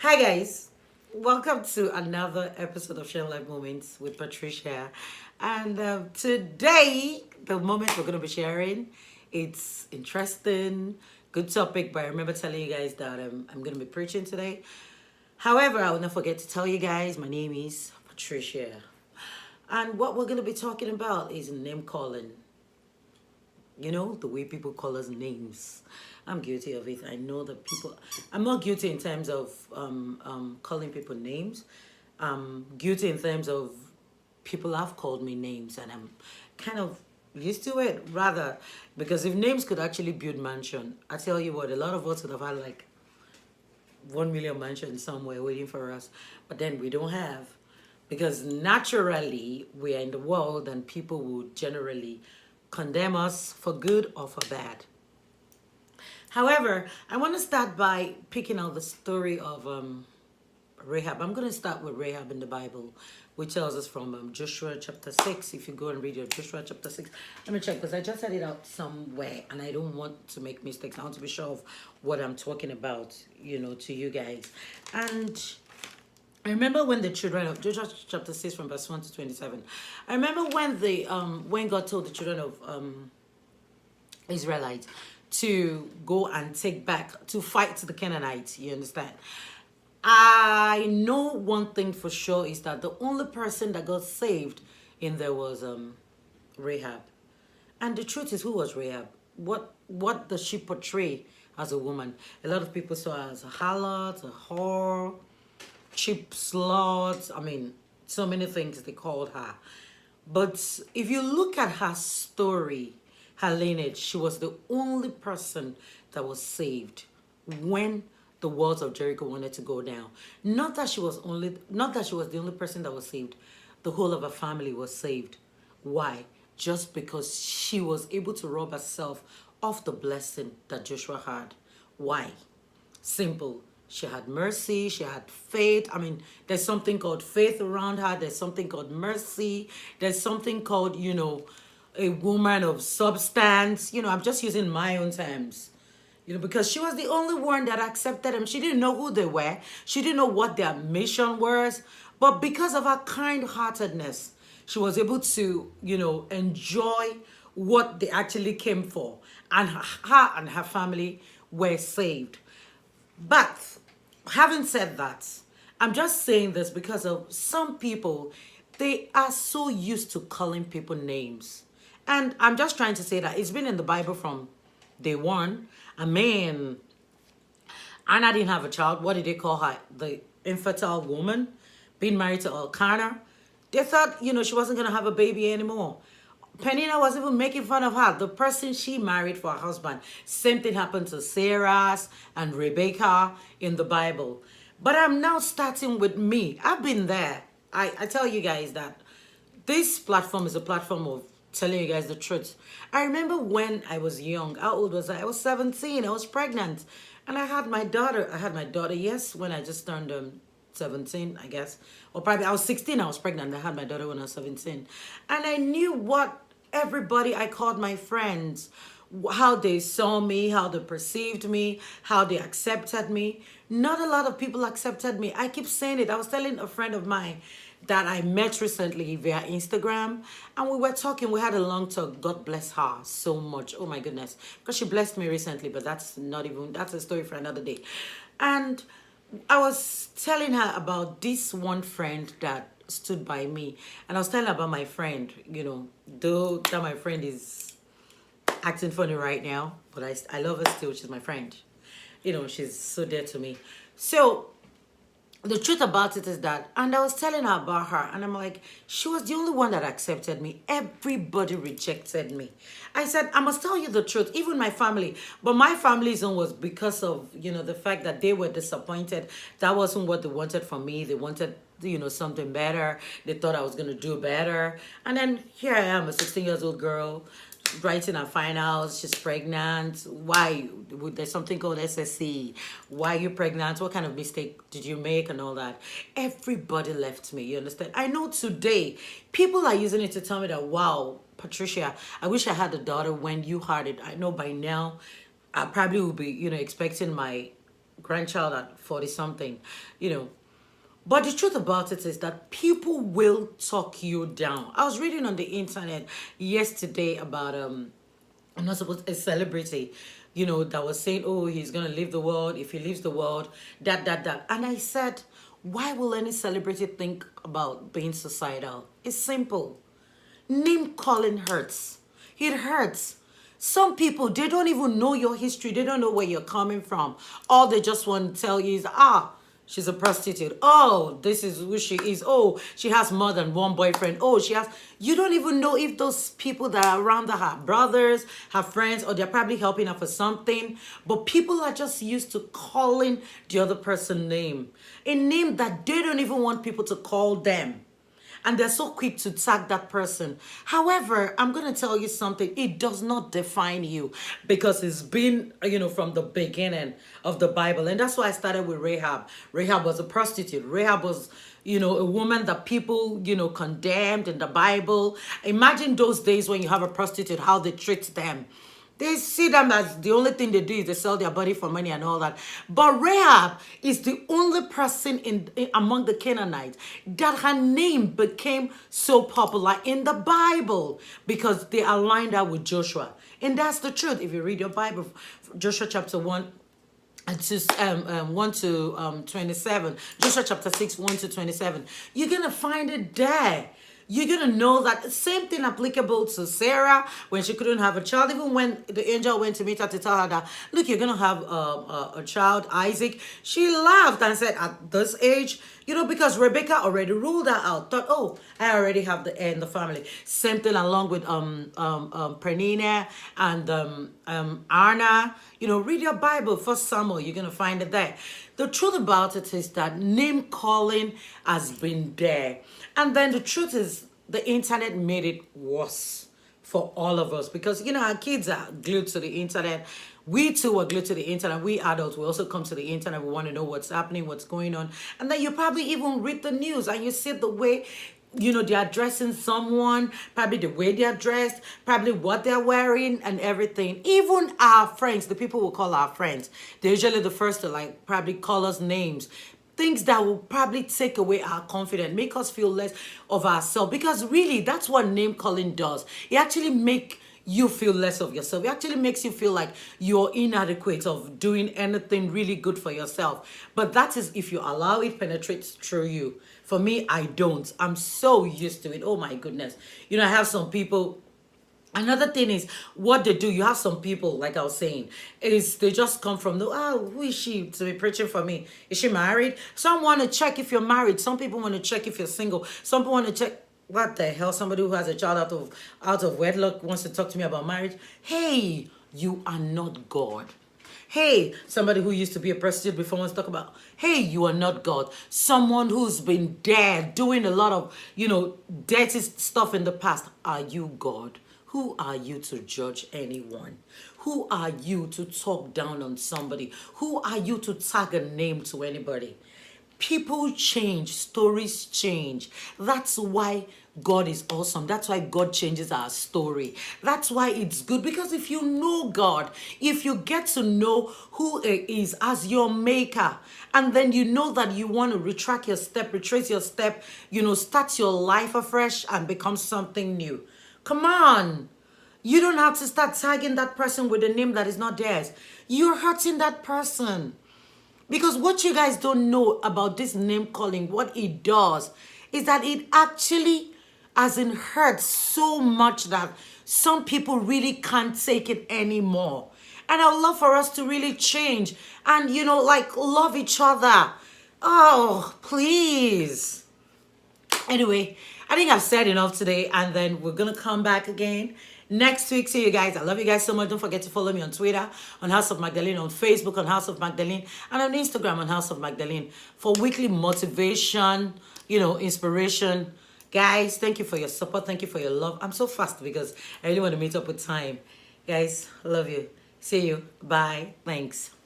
Hi guys, welcome to another episode of Share Life Moments with Patricia. And today, the moment we're going to be sharing, it's interesting, good topic. But I remember telling you guys that I'm going to be preaching today. However, I will not forget to tell you guys my name is Patricia, and what we're going to be talking about is name calling. You know, the way people call us names. I'm guilty of it. I know that people, I'm not guilty in terms of calling people names. I'm guilty in terms of people have called me names, and I'm kind of used to it rather, because if names could actually build mansion, I tell you what, a lot of us would have had like 1 million mansions somewhere waiting for us, but then we don't have, because naturally we are in the world and people would generally condemn us for good or for bad. However, I want to start by picking out the story of Rahab. I'm going to start with Rahab in the Bible, which tells us from Joshua chapter 6. If you go and read your Joshua chapter 6, let me check because I just had it out somewhere and I don't want to make mistakes. I want to be sure of what I'm talking about, you know, to you guys. And I remember when the children of Joshua chapter 6 from verse 1 to 27. I remember when God told the children of Israelites to go and take back, to fight the Canaanites, you understand? I know one thing for sure is that the only person that got saved in there was Rahab. And the truth is, who was Rahab? What does she portray as a woman? A lot of people saw her as a harlot, a whore, cheap slut. I mean, so many things they called her. But if you look at her story, her lineage, she was the only person that was saved when the walls of Jericho wanted to go down. Not that she was the only person that was saved. The whole of her family was saved. Why? Just because she was able to rob herself of the blessing that Joshua had. Why? Simple. She had mercy, she had faith. I mean, there's something called faith around her. There's something called mercy. There's something called, you know, a woman of substance. You know, I'm just using my own terms. You know, because she was the only one that accepted them. She didn't know who they were. She didn't know what their mission was. But because of her kind-heartedness, she was able to, you know, enjoy what they actually came for. And her and her family were saved. But having said that, I'm just saying this because of some people, they are so used to calling people names. And I'm just trying to say that it's been in the Bible from day one. I mean, Anna didn't have a child. What did they call her? The infertile woman being married to Elkanah. They thought, you know, she wasn't going to have a baby anymore. Penina was even making fun of her, the person she married for her husband. Same thing happened to Sarah and Rebecca in the Bible. But I'm now starting with me. I've been there. I tell you guys that this platform is a platform of telling you guys the truth. I remember when I was young. How old was I? I was 17. I was pregnant. And I had my daughter. Yes, when I just turned 17, I guess. Or probably I was 16, I was pregnant. I had my daughter when I was 17. And I knew what everybody I called my friends, how they saw me, how they perceived me, how they accepted me. Not a lot of people accepted me. I keep saying it. I was telling a friend of mine that I met recently via Instagram, and we were talking. We had a long talk. God bless her so much. Oh my goodness. Because she blessed me recently, but that's a story for another day. And I was telling her about this one friend that stood by me. And I was telling her about my friend, you know, though that my friend is acting funny right now, but I love her still. She's my friend. You know, she's so dear to me. So the truth about it is that, and I was telling her about her, and I'm like, she was the only one that accepted me. Everybody rejected me. I said, I must tell you the truth, even my family. But my family's own was because of, you know, the fact that they were disappointed. That wasn't what they wanted from me. They wanted, you know, something better. They thought I was going to do better. And then here I am, a 16-year-old girl, writing her finals. She's pregnant. Why? There's something called SSC. Why are you pregnant? What kind of mistake did you make and all that? Everybody left me, you understand? I know today people are using it to tell me that, wow, Patricia, I wish I had a daughter when you had it. I know by now I probably will be, you know, expecting my grandchild at 40 something, you know. But the truth about it is that people will talk you down. I was reading on the internet yesterday about I'm not supposed a celebrity, you know, that was saying, oh, he's gonna leave the world. If he leaves the world, that. And I said, why will any celebrity think about being suicidal? It's simple. Name calling hurts. It hurts. Some people, they don't even know your history. They don't know where you're coming from. All they just want to tell you is, she's a prostitute. Oh, this is who she is. Oh, she has more than one boyfriend. Oh, she has... You don't even know if those people that are around her have brothers, have friends, or they're probably helping her for something. But people are just used to calling the other person name. A name that they don't even want people to call them. And they're so quick to tag that person. However, I'm going to tell you something. It does not define you because it's been, you know, from the beginning of the Bible. And that's why I started with Rahab. Rahab was a prostitute. Rahab was, you know, a woman that people, you know, condemned in the Bible. Imagine those days when you have a prostitute, how they treat them. They see them as the only thing they do is they sell their body for money and all that. But Rahab is the only person among the Canaanites that her name became so popular in the Bible because they aligned her with Joshua. And that's the truth. If you read your Bible, Joshua chapter 1, 1 to 27, Joshua chapter 6, 1 to 27, you're going to find it there. You're going to know that the same thing applicable to Sarah when she couldn't have a child. Even when the angel went to meet her to tell her that, look, you're going to have a child, Isaac. She laughed and said, at this age, you know, because Rebecca already ruled her out. Thought, oh, I already have the heir in the family. Same thing along with Pernina and Anna. You know, read your Bible, First Samuel. You're going to find it there. The truth about it is that name calling has been there. And then the truth is the internet made it worse for all of us because, you know, our kids are glued to the internet. We too are glued to the internet. We adults, we also come to the internet. We want to know what's happening, what's going on. And then you probably even read the news and you see the way, you know, they're addressing someone, probably the way they're dressed, probably what they're wearing and everything. Even our friends, the people we call our friends, they're usually the first to like probably call us names. Things that will probably take away our confidence, make us feel less of ourselves. Because really, that's what name calling does. It actually makes you feel less of yourself. It actually makes you feel like you're inadequate of doing anything really good for yourself. But that is if you allow it penetrates through you. For me, I don't. I'm so used to it. Oh my goodness. You know, I have some people. Another thing is what they do. You have some people, like I was saying, is they just come from the, who is she to be preaching for me? Is she married? Some want to check if you're married. Some people want to check if you're single. Some people want to check, what the hell? Somebody who has a child out of wedlock wants to talk to me about marriage. Hey, you are not God. Hey, somebody who used to be a prostitute before wants to talk about, hey, you are not God. Someone who's been there doing a lot of, you know, dirty stuff in the past. Are you God? Who are you to judge anyone? Who are you to talk down on somebody? Who are you to tag a name to anybody? People change, stories change. That's why God is awesome. That's why God changes our story. That's why it's good. Because if you know God, if you get to know who He is as your maker, and then you know that you want to retract your step, retrace your step, you know, start your life afresh and become something new. Come on. You don't have to start tagging that person with a name that is not theirs. You're hurting that person. Because what you guys don't know about this name calling, what it does, is that it actually, as in hurts so much that some people really can't take it anymore. And I would love for us to really change and, you know, like love each other. Oh, please. Anyway, I think I've said enough today, and then we're going to come back again next week. See you guys. I love you guys so much. Don't forget to follow me on Twitter, on House of Magdalene, on Facebook, on House of Magdalene, and on Instagram, on House of Magdalene, for weekly motivation, you know, inspiration. Guys, thank you for your support. Thank you for your love. I'm so fast because I really want to meet up with time. Guys, love you. See you. Bye. Thanks.